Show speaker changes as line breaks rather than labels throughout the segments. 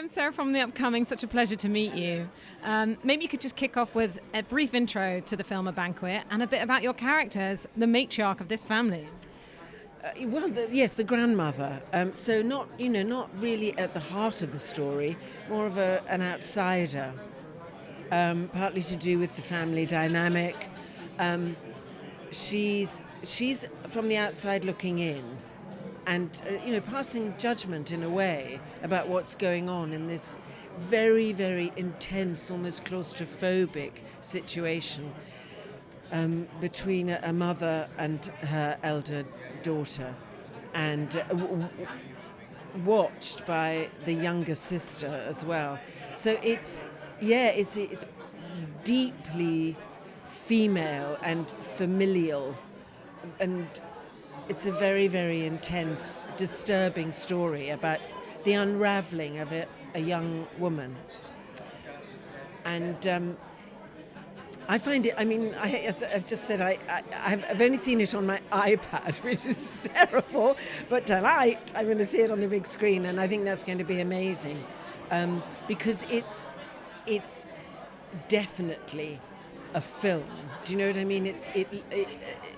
I'm Sarah from The Upcoming. Such a pleasure to meet you. Maybe you could just kick off with a brief intro to the film A Banquet and a bit about your characters, the matriarch of this family.
The grandmother. So not really at the heart of the story, more of an outsider. Partly to do with the family dynamic. She's from the outside looking in, and passing judgment in a way about what's going on in this very, very intense, almost claustrophobic situation between a mother and her elder daughter, and watched by the younger sister as well. So it's deeply female and familial, and it's a very, very intense, disturbing story about the unraveling of a young woman. And I find it, as I've just said, I've only seen it on my iPad, which is terrible, but tonight I'm going to see it on the big screen, and I think that's going to be amazing, because it's definitely a film. Do you know what I mean?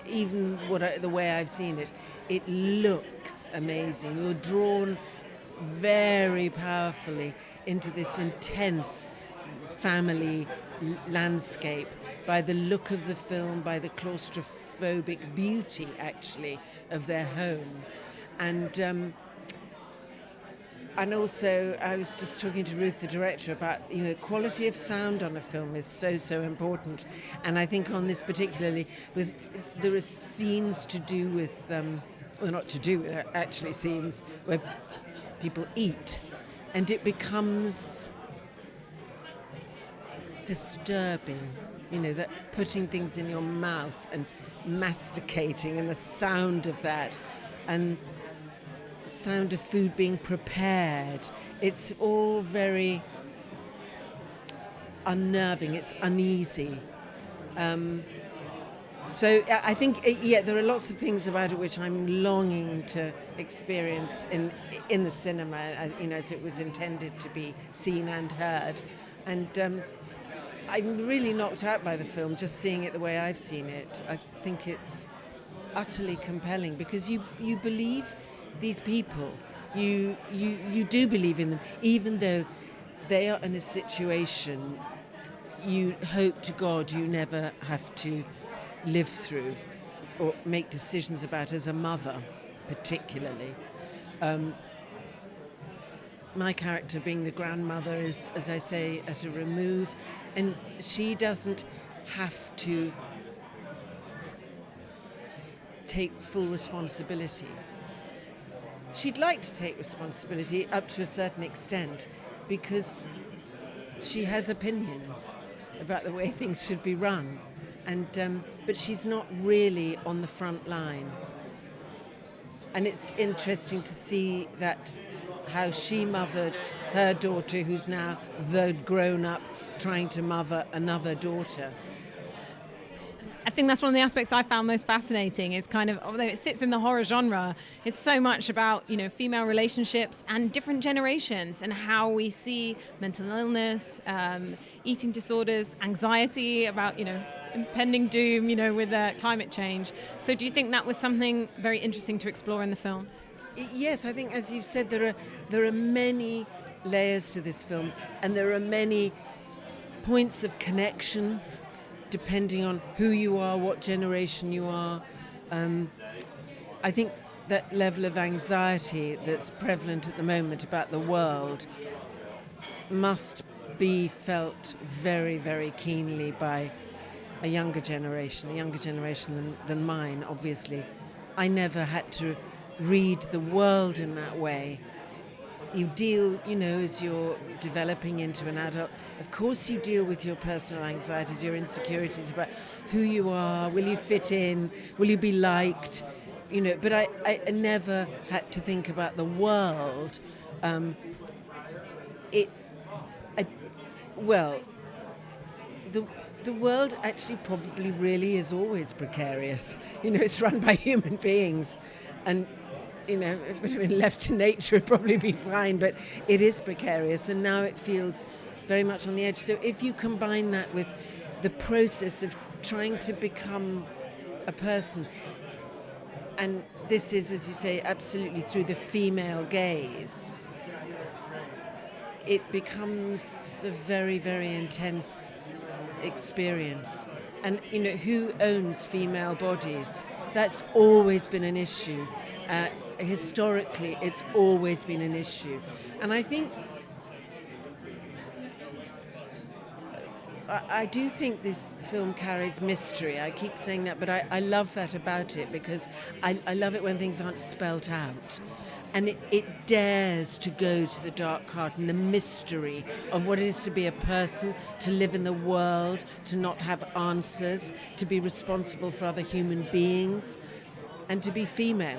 Even the way I've seen it, it looks amazing. You're drawn very powerfully into this intense family landscape by the look of the film, by the claustrophobic beauty, actually, of their home. And also, I was just talking to Ruth, the director, about, quality of sound on a film is so important. And I think on this particularly, because there are scenes to do with, actually scenes where people eat, and it becomes disturbing, that putting things in your mouth and masticating and the sound of that, and sound of food being prepared. It's all very unnerving, it's uneasy. So I think, there are lots of things about it which I'm longing to experience in the cinema, as it was intended to be seen and heard. And I'm really knocked out by the film, just seeing it the way I've seen it. I think it's utterly compelling, because you believe these people, you do believe in them, even though they are in a situation you hope to God you never have to live through or make decisions about as a mother, particularly. My character, being the grandmother, is, as I say, at a remove, and she doesn't have to take full responsibility. She'd like to take responsibility up to a certain extent, because she has opinions about the way things should be run, but she's not really on the front line. And it's interesting to see that how she mothered her daughter, who's now the grown-up, trying to mother another daughter.
I think that's one of the aspects I found most fascinating, is kind of, although it sits in the horror genre, it's so much about, female relationships and different generations, and how we see mental illness, eating disorders, anxiety about, impending doom, with climate change. So do you think that was something very interesting to explore in the film?
Yes, I think, as you've said, there are many layers to this film, and there are many points of connection, depending on who you are, what generation you are. I think that level of anxiety that's prevalent at the moment about the world must be felt very, very keenly by a younger generation than mine, obviously. I never had to read the world in that way. You deal, as you're developing into an adult, of course you deal with your personal anxieties, your insecurities about who you are, will you fit in, will you be liked, but I never had to think about the world. The world actually probably really is always precarious. It's run by human beings, and you know, if it had been left to nature, it'd probably be fine, but it is precarious, and now it feels very much on the edge. So if you combine that with the process of trying to become a person, and this is, as you say, absolutely through the female gaze, it becomes a very, very intense experience. And, you know, who owns female bodies? That's always been an issue. Historically, it's always been an issue. And I think, I do think this film carries mystery. I keep saying that, but I love that about it, because I love it when things aren't spelt out. And it dares to go to the dark heart and the mystery of what it is to be a person, to live in the world, to not have answers, to be responsible for other human beings, and to be female.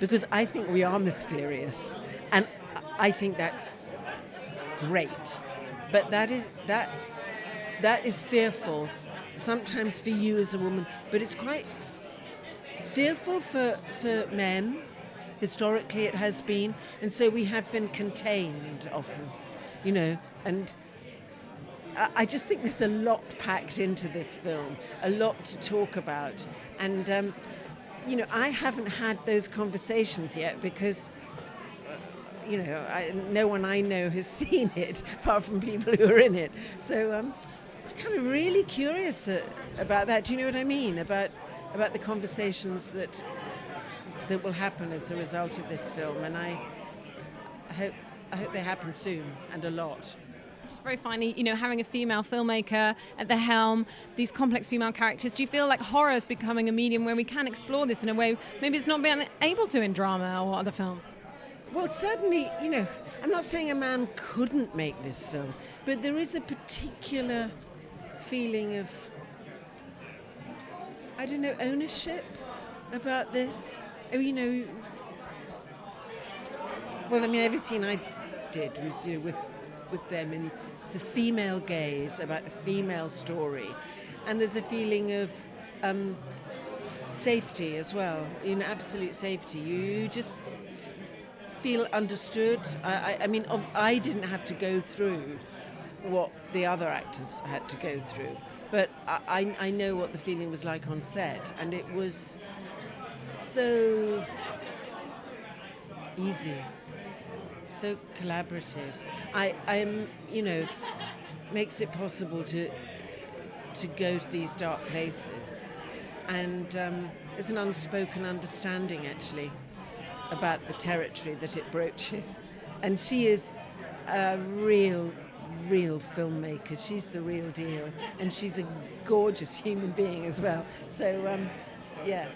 Because I think we are mysterious, and I think that's great. But that is fearful, sometimes for you as a woman, but it's fearful for men. Historically it has been, and so we have been contained often, you know, and I just think there's a lot packed into this film, a lot to talk about, and you know, I haven't had those conversations yet because you know, no one I know has seen it apart from people who are in it, so I'm kind of really curious about that. Do you know what I mean, about the conversations that will happen as a result of this film, and I hope they happen soon and a lot.
Just very finally, you know, having a female filmmaker at the helm, these complex female characters, do you feel like horror is becoming a medium where we can explore this in a way maybe it's not been able to in drama or other films?
Well, certainly, you know, I'm not saying a man couldn't make this film, but there is a particular feeling of, I don't know, ownership about this. You know, well, I mean, every scene I did was, you know, with them, and it's a female gaze about a female story, and there's a feeling of safety as well, you know, absolute safety. You just feel understood. I mean, I didn't have to go through what the other actors had to go through, but I know what the feeling was like on set, and it was so easy, so collaborative. I'm, you know, makes it possible to go to these dark places, and there's an unspoken understanding actually about the territory that it broaches. And she is a real filmmaker. She's the real deal, and she's a gorgeous human being as well. So yeah.